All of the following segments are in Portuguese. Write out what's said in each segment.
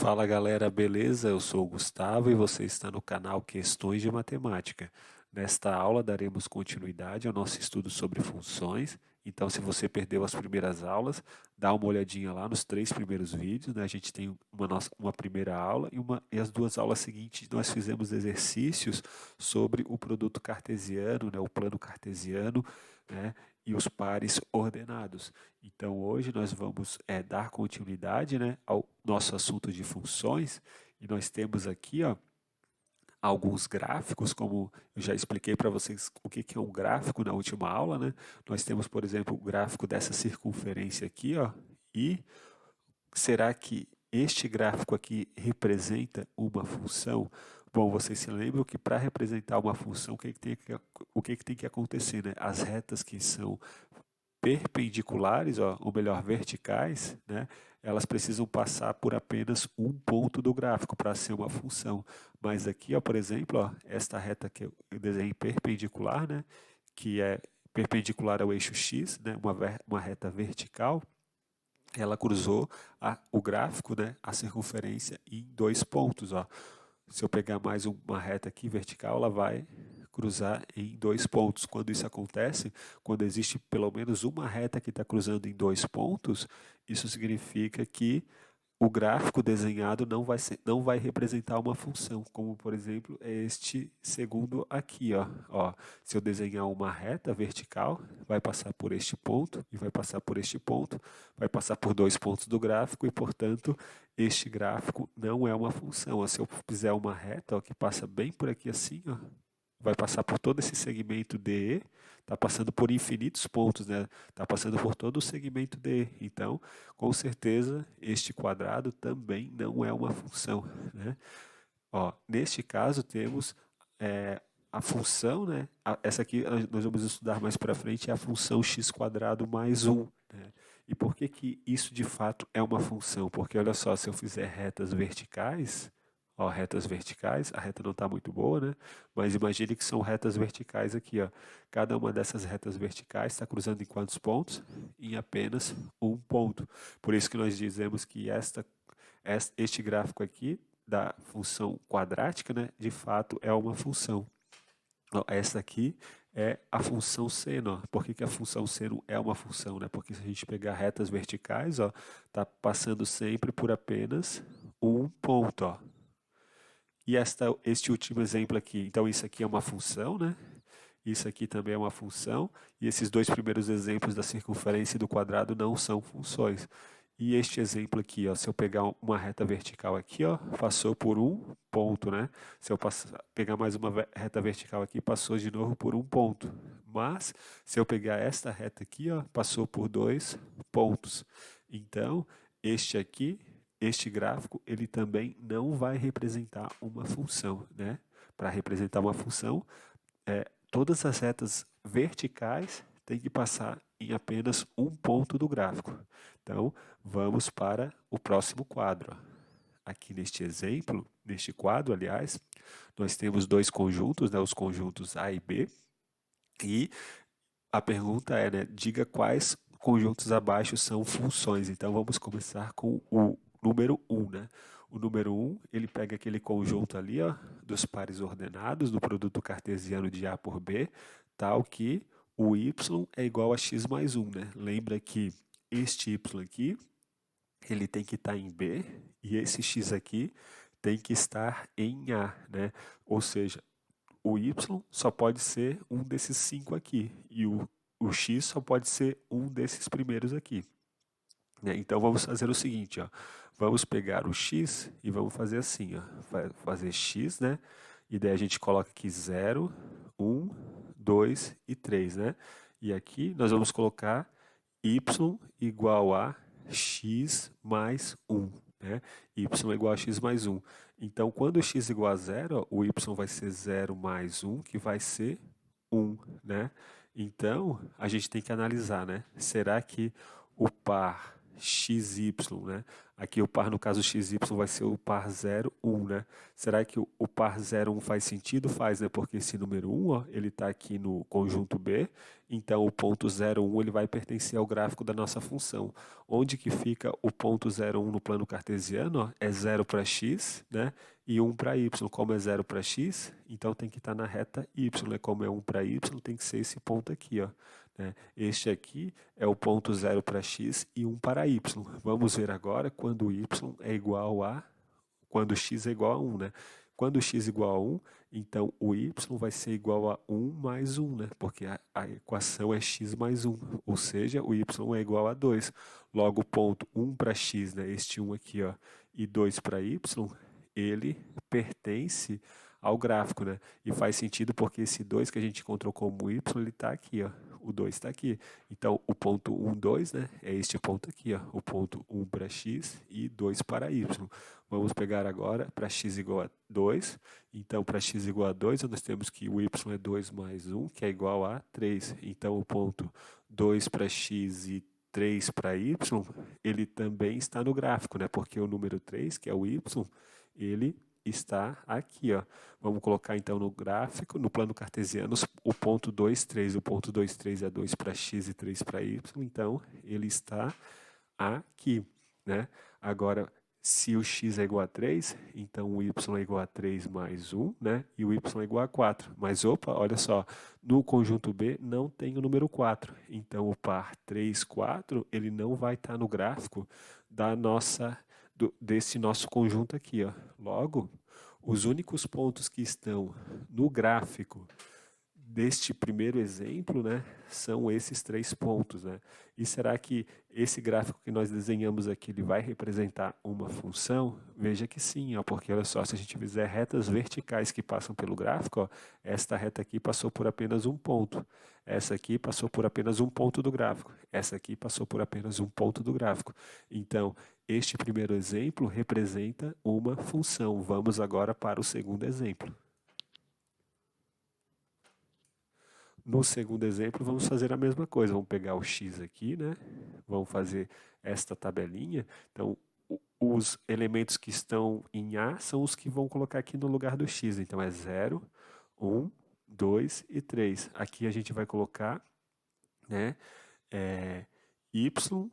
Fala galera, beleza? Eu sou o Gustavo e você está no canal Questões de Matemática. Nesta aula daremos continuidade ao nosso estudo sobre funções. Então, se você perdeu as primeiras aulas, dá uma olhadinha lá nos 3 primeiros vídeos, né? A gente tem uma primeira aula e as 2 aulas seguintes nós fizemos exercícios sobre o produto cartesiano, né? O plano cartesiano, né? E os pares ordenados. Então, hoje nós vamos dar continuidade, né, ao nosso assunto de funções e nós temos aqui, ó, alguns gráficos, como eu já expliquei para vocês o que que é um gráfico na última aula, né? Nós temos, por exemplo, o gráfico dessa circunferência aqui, ó, e será que este gráfico aqui representa uma função? Bom, vocês se lembram que para representar uma função, o que tem que acontecer, né? As retas que são perpendiculares, ó, ou melhor, verticais, né, elas precisam passar por apenas um ponto do gráfico para ser uma função. Mas aqui, ó, por exemplo, ó, esta reta que eu desenhei perpendicular, né, que é perpendicular ao eixo X, né, uma reta vertical, ela cruzou o gráfico, né, a circunferência em 2 pontos. Ó. Se eu pegar mais uma reta aqui vertical, ela vai cruzar em 2 pontos. Quando isso acontece, quando existe pelo menos uma reta que está cruzando em 2 pontos, isso significa que o gráfico desenhado não vai representar uma função, como por exemplo é este segundo aqui, ó. Ó, se eu desenhar uma reta vertical, vai passar por este ponto e vai passar por este ponto, vai passar por 2 pontos do gráfico e, portanto, este gráfico não é uma função. Ó, se eu fizer uma reta, ó, que passa bem por aqui assim, ó, vai passar por todo esse segmento DE, está passando por infinitos pontos, né? Está passando por todo o segmento DE. Então, com certeza, este quadrado também não é uma função, né? Ó, neste caso, temos a função, né? Essa aqui nós vamos estudar mais para frente, é a função x quadrado mais 1. Né? E por que que isso de fato é uma função? Porque olha só, se eu fizer retas verticais, ó, retas verticais, a reta não está muito boa, né? Mas imagine que são retas verticais aqui, ó. Cada uma dessas retas verticais está cruzando em quantos pontos? Em apenas um ponto. Por isso que nós dizemos que este gráfico aqui da função quadrática, né, de fato é uma função. Ó, essa aqui é a função seno. Ó. Por que que a função seno é uma função? Né? Porque se a gente pegar retas verticais, ó, tá passando sempre por apenas um ponto. Ó. E este último exemplo aqui, então isso aqui é uma função, né? Isso aqui também é uma função, e esses 2 primeiros exemplos da circunferência e do quadrado não são funções. E este exemplo aqui, ó, se eu pegar uma reta vertical aqui, ó, passou por um ponto, né? Se eu pegar mais uma reta vertical aqui, passou de novo por um ponto. Mas, se eu pegar esta reta aqui, ó, passou por 2 pontos. Então, este gráfico, ele também não vai representar uma função, né? Para representar uma função, todas as retas verticais têm que passar em apenas um ponto do gráfico. Então, vamos para o próximo quadro. Aqui neste exemplo, neste quadro, aliás, nós temos 2 conjuntos, né, os conjuntos A e B, e a pergunta é, né, diga quais conjuntos abaixo são funções. Então, vamos começar com o número 1, né? O número 1, ele pega aquele conjunto ali, ó, dos pares ordenados, do produto cartesiano de A por B, tal que o y é igual a x mais 1, né? Lembra que este y aqui, ele tem que estar em B, e esse x aqui tem que estar em A, né? Ou seja, o y só pode ser um desses 5 aqui, e o x só pode ser um desses primeiros aqui. Né? Então vamos fazer o seguinte, ó. Vamos pegar o x e vamos fazer assim, ó. Fazer x, né? E daí a gente coloca aqui 0, 1, 2 e 3, né? E aqui nós vamos colocar y igual a x mais 1. Né? Y igual a x mais 1. Então, quando x igual a 0, o y vai ser 0 mais 1, que vai ser 1. Né? Então, a gente tem que analisar, né? Será que o par XY, né? Aqui o par, no caso XY, vai ser o par 0, 1, né? Será que o par 0, 1 faz sentido? Faz, né? Porque esse número 1, ó, ele está aqui no conjunto B então o ponto 0,1 ele vai pertencer ao gráfico da nossa função. Onde que fica o ponto 0,1 no plano cartesiano? Ó, é 0 para x, né? E 1 para y. Como é 0 para x, então tem que estar na reta y, né? Como é 1 para y, tem que ser esse ponto aqui, ó, né? Este aqui é o ponto 0 para x e 1 para y. Vamos ver agora quando y é igual a... quando x é igual a 1, né? Quando x é igual a 1, então o y vai ser igual a 1 mais 1, né? Porque a equação é x mais 1, ou seja, o y é igual a 2. Logo, o ponto 1 para x, né? Este 1 aqui, ó, e 2 para y, ele pertence ao gráfico, né? E faz sentido porque esse 2 que a gente encontrou como y, ele está aqui, ó. O 2 está aqui. Então, o ponto 1, 2, né? É este ponto aqui, ó. O ponto 1 para x e 2 para y. Vamos pegar agora para x igual a 2. Então, para x igual a 2, nós temos que o y é 2 mais 1, que é igual a 3. Então, o ponto 2 para x e 3 para y, ele também está no gráfico, né? Porque o número 3, que é o y, ele está aqui, ó. Vamos colocar então no gráfico, no plano cartesiano, o ponto 2, 3. O ponto 2, 3 é 2 para x e 3 para y, então ele está aqui, né? Agora, se o x é igual a 3, então o y é igual a 3 mais 1, né? E o y é igual a 4. Mas, opa, olha só, no conjunto B não tem o número 4. Então, o par 3, 4, ele não vai estar no gráfico desse nosso conjunto aqui, ó. Logo, os únicos pontos que estão no gráfico deste primeiro exemplo, né, são esses 3 pontos, né? E será que esse gráfico que nós desenhamos aqui, ele vai representar uma função? Veja que sim, ó, porque olha só, se a gente fizer retas verticais que passam pelo gráfico, ó, esta reta aqui passou por apenas um ponto, essa aqui passou por apenas um ponto do gráfico, essa aqui passou por apenas um ponto do gráfico. Então, este primeiro exemplo representa uma função. Vamos agora para o segundo exemplo. No segundo exemplo, vamos fazer a mesma coisa. Vamos pegar o x aqui, né? Vamos fazer esta tabelinha. Então, os elementos que estão em A são os que vão colocar aqui no lugar do x. Então, é 0, 1, 2 e 3. Aqui a gente vai colocar, né, y,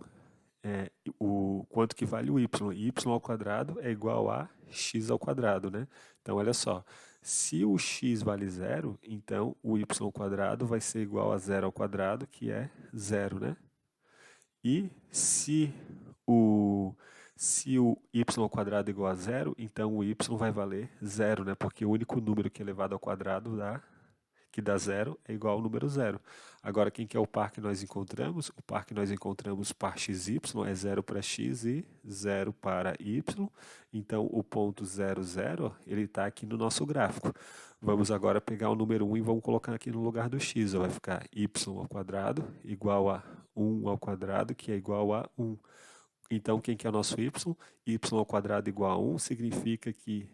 o quanto que vale o y. Y ao quadrado é igual a x ao quadrado, né? Então, olha só. Se o x vale 0, então o y ao quadrado vai ser igual a 0 ao quadrado, que é 0, né? E se o y ao quadrado é igual a 0, então o y vai valer 0, né? Porque o único número que é elevado ao quadrado que dá 0 é igual ao número 0. Agora, quem que é o par que nós encontramos? O par que nós encontramos, par xy, é 0 para x e 0 para y. Então, o ponto 0, 0, ele está aqui no nosso gráfico. Vamos agora pegar o número 1 e vamos colocar aqui no lugar do x. Vai ficar y ao quadrado igual a 1 ao quadrado, que é igual a 1. Então, quem que é o nosso y? Y ao quadrado igual a 1 significa que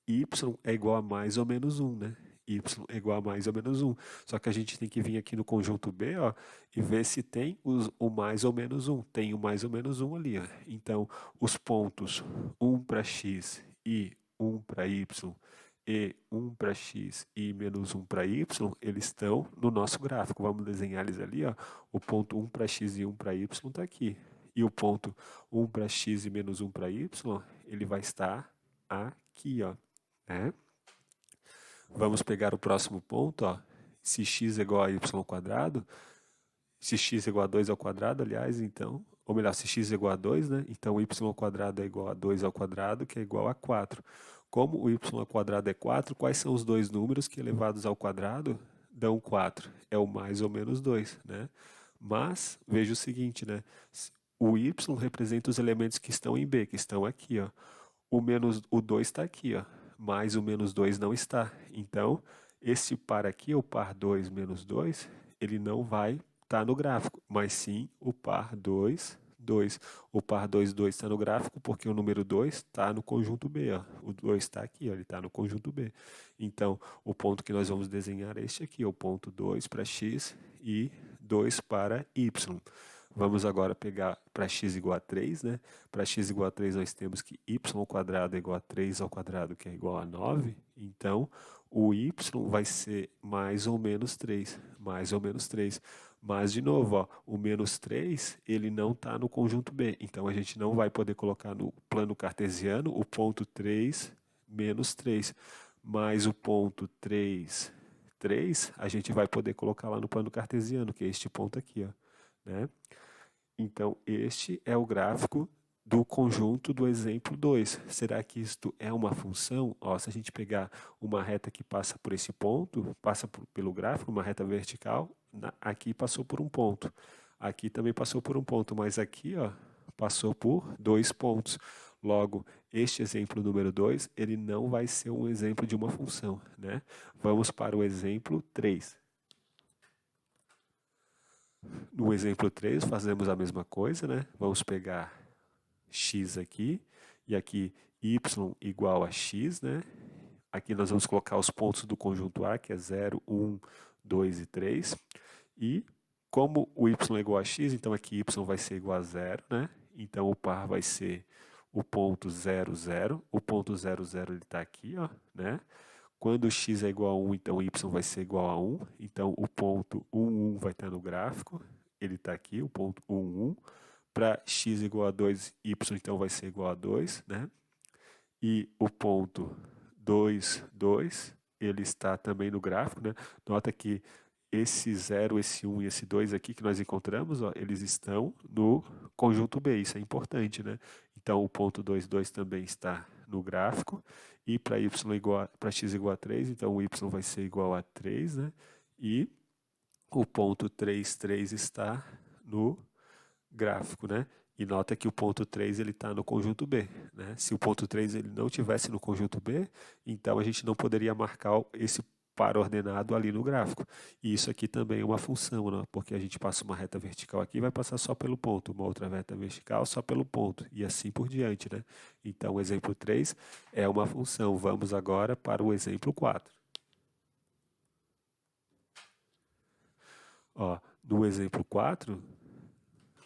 y é igual a mais ou menos 1, né? Y é igual a mais ou menos 1. Só que a gente tem que vir aqui no conjunto B, ó, e ver se tem o mais ou menos 1. Tem o mais ou menos 1 ali, ó. Então, os pontos 1 para x e 1 para y e 1 para x e menos 1 para y, eles estão no nosso gráfico. Vamos desenhar eles ali, ó. O ponto 1 para x e 1 para y está aqui. E o ponto 1 para x e menos 1 para y, ele vai estar aqui, ó, né? Vamos pegar o próximo ponto, ó. Se x é igual a y ao quadrado, se x é igual a 2 ao quadrado, aliás, então, ou melhor, se x é igual a 2, né? Então, y ao quadrado é igual a 2 ao quadrado, que é igual a 4. Como o y ao quadrado é 4, quais são os dois números que elevados ao quadrado dão 4? É o mais ou menos 2, né? Mas, veja o seguinte, né? O y representa os elementos que estão em B, que estão aqui, ó. O 2 está aqui, ó, mas o menos 2 não está. Então, esse par aqui, o par 2 menos 2, ele não vai estar no gráfico, mas sim o par 2, 2. O par 2, 2 está no gráfico porque o número 2 está no conjunto B. Ó. O 2 está aqui, ó, ele está no conjunto B. Então, o ponto que nós vamos desenhar é este aqui, o ponto 2 para x e 2 para y. Vamos agora pegar para x igual a 3, né? Para x igual a 3, nós temos que y ao quadrado é igual a 3 ao quadrado, que é igual a 9. Então, o y vai ser mais ou menos 3, mais ou menos 3. Mas, de novo, ó, o menos 3, ele não está no conjunto B. Então, a gente não vai poder colocar no plano cartesiano o ponto 3, menos 3. Mas o ponto 3, 3, a gente vai poder colocar lá no plano cartesiano, que é este ponto aqui, ó, né? Então, este é o gráfico do conjunto do exemplo 2. Será que isto é uma função? Ó, se a gente pegar uma reta que passa por esse ponto, passa pelo gráfico, uma reta vertical, aqui passou por um ponto. Aqui também passou por um ponto, mas aqui, ó, passou por 2 pontos. Logo, este exemplo número 2, ele não vai ser um exemplo de uma função, né? Vamos para o exemplo 3. No exemplo 3, fazemos a mesma coisa, né? Vamos pegar x aqui, e aqui y igual a x, né? Aqui nós vamos colocar os pontos do conjunto A, que é 0, 1, 2 e 3. E como o y é igual a x, então aqui y vai ser igual a 0, né? Então o par vai ser o ponto 0, 0. O ponto 0, 0 ele está aqui, ó, né? Quando x é igual a 1, então y vai ser igual a 1. Então o ponto 1, 1 vai estar no gráfico. Ele está aqui, o ponto 1, 1. Para x igual a 2, y então vai ser igual a 2, né? E o ponto 2, 2, ele está também no gráfico, né? Nota que esse 0, esse 1 e esse 2 aqui que nós encontramos, ó, eles estão no conjunto B, isso é importante, né? Então o ponto 2, 2 também está no gráfico, e para x igual a 3, então o y vai ser igual a 3, né? E o ponto 3, 3 está no gráfico, né? E nota que o ponto 3 ele está no conjunto B, né? Se o ponto 3 ele não tivesse no conjunto B, então a gente não poderia marcar esse par ordenado ali no gráfico. E isso aqui também é uma função, né? Porque a gente passa uma reta vertical aqui e vai passar só pelo ponto, uma outra reta vertical só pelo ponto, e assim por diante, né? Então o exemplo 3 é uma função. Vamos agora para o exemplo 4. Ó, no exemplo 4,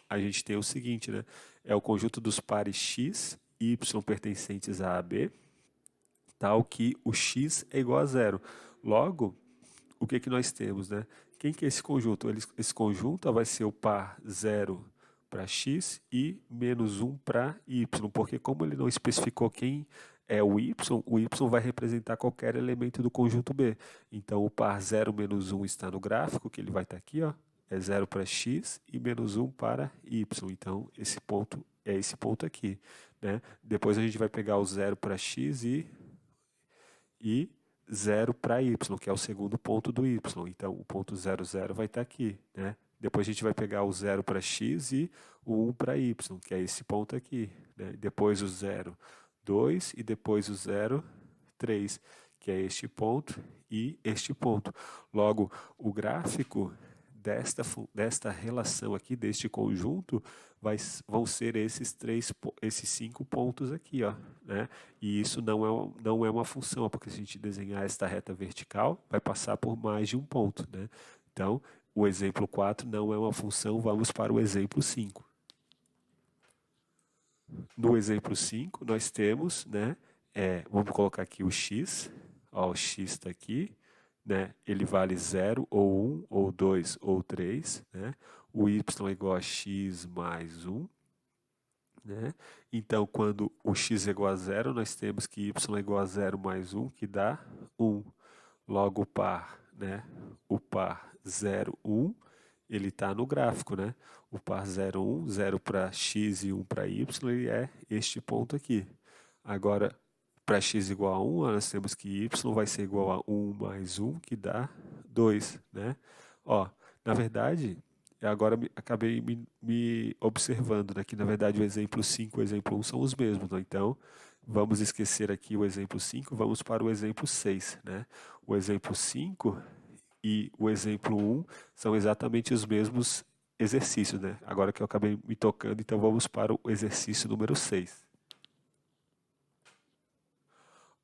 a gente tem o seguinte, né? É o conjunto dos pares x e y pertencentes a B, tal que o x é igual a 0. Logo, o que que nós temos, né? Quem que é esse conjunto? Esse conjunto vai ser o par 0 para x e menos 1 para y, porque como ele não especificou quem é o y vai representar qualquer elemento do conjunto B. Então, o par 0 menos 1 está no gráfico, que ele vai estar aqui, ó. É 0 para x e menos 1 para y. Então, esse ponto é esse ponto aqui, né? Depois a gente vai pegar o 0 para x e 0 para y, que é o segundo ponto do y. Então, o ponto 0, 0 vai estar aqui, né? Depois a gente vai pegar o 0 para x e o 1 para y, que é esse ponto aqui, né? Depois o 0, 2 e depois o 0, 3, que é este ponto e este ponto. Logo, o gráfico desta relação aqui, deste conjunto, vão ser esses 5 pontos aqui, ó, né? E isso não é uma função, porque se a gente desenhar esta reta vertical, vai passar por mais de um ponto, né? Então, o exemplo 4 não é uma função, vamos para o exemplo 5. No exemplo 5, nós temos, né, vamos colocar aqui o x, ó, o x está aqui, né, ele vale 0, ou 1, ou 2, ou 3, né, o y é igual a x mais 1, né, então quando o x é igual a 0, nós temos que y é igual a 0 mais 1, que dá 1, logo o par, né, o par 0, 1, ele está no gráfico, né? O par 0, 1, 0 para x e 1 para y, ele é este ponto aqui. Agora, para x igual a 1, nós temos que y vai ser igual a 1 mais 1, que dá 2, né? Ó, na verdade, agora acabei me observando, né? Que na verdade o exemplo 5 e o exemplo 1 são os mesmos, né? Então, vamos esquecer aqui o exemplo 5, vamos para o exemplo 6, né? O exemplo 5 e o exemplo 1 são exatamente os mesmos exercícios, né? Agora que eu acabei me tocando, então vamos para o exercício número 6.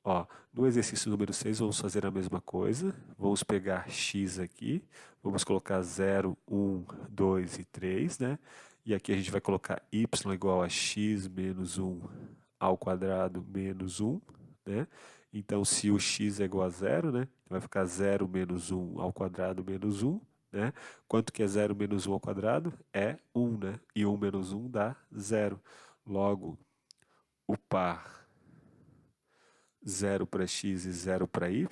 Ó, no exercício número 6 vamos fazer a mesma coisa. Vamos pegar x aqui, vamos colocar 0, 1, 2 e 3, né? E aqui a gente vai colocar y igual a x menos 1 ao quadrado menos 1, né? Então, se o x é igual a zero, né? Vai ficar 0 menos 1 ao quadrado menos 1, né? Quanto que é 0 menos 1 ao quadrado? É 1, né? E 1 menos 1 dá 0. Logo, o par 0 para x e 0 para y,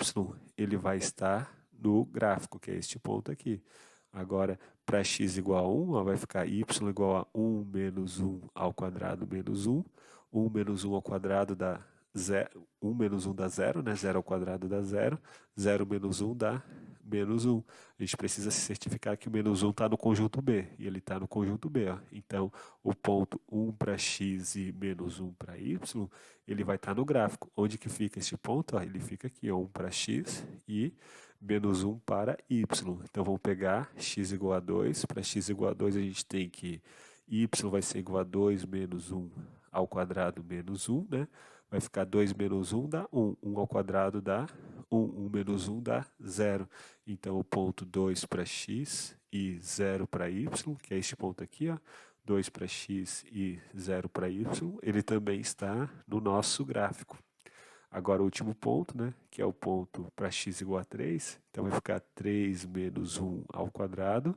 ele vai estar no gráfico, que é este ponto aqui. Agora, para x igual a 1, ó, vai ficar y igual a 1 menos 1 ao quadrado menos 1. 1 menos 1 ao quadrado dá 0. 1 menos 1 dá 0, né? 0 ao quadrado dá 0. 0 menos 1 dá menos 1. A gente precisa se certificar que o menos 1 está no conjunto B. E ele está no conjunto B. Ó. Então, o ponto 1 para x e menos 1 para y, ele vai estar no gráfico. Onde que fica este ponto? Ó, ele fica aqui, ó, 1 para x e menos 1 para y. Então, vamos pegar x igual a 2. Para x igual a 2, a gente tem que y vai ser igual a 2 menos 1 ao quadrado menos 1, né? Vai ficar 2 menos 1 dá 1. 1 ao quadrado dá 1. 1 menos 1 dá 0. Então, o ponto 2 para x e 0 para y, que é este ponto aqui, ó, 2 para x e 0 para y, ele também está no nosso gráfico. Agora, o último ponto, né, que é o ponto para x igual a 3, então vai ficar 3 menos 1 ao quadrado,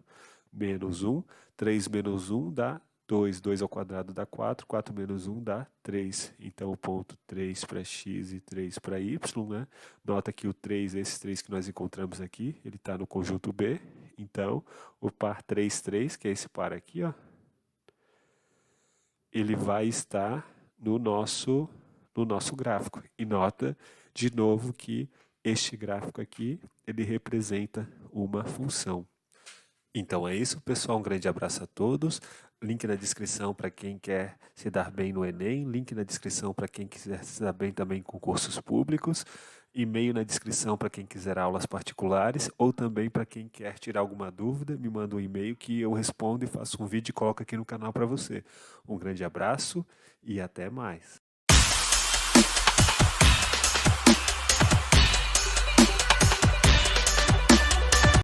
menos 1. 3 menos 1 dá 2. 2 ao quadrado dá 4. 4 menos 1 dá 3. Então, o ponto 3 para x e 3 para y, né? Nota que o 3, esses 3 que nós encontramos aqui, ele está no conjunto B. Então, o par 3, 3, que é esse par aqui, ó, ele vai estar no nosso gráfico. E nota, de novo, que este gráfico aqui, ele representa uma função. Então é isso, pessoal. Um grande abraço a todos. Link na descrição para quem quer se dar bem no Enem. Link na descrição para quem quiser se dar bem também em concursos públicos. E-mail na descrição para quem quiser aulas particulares ou também para quem quer tirar alguma dúvida, me manda um e-mail que eu respondo e faço um vídeo e coloco aqui no canal para você. Um grande abraço e até mais.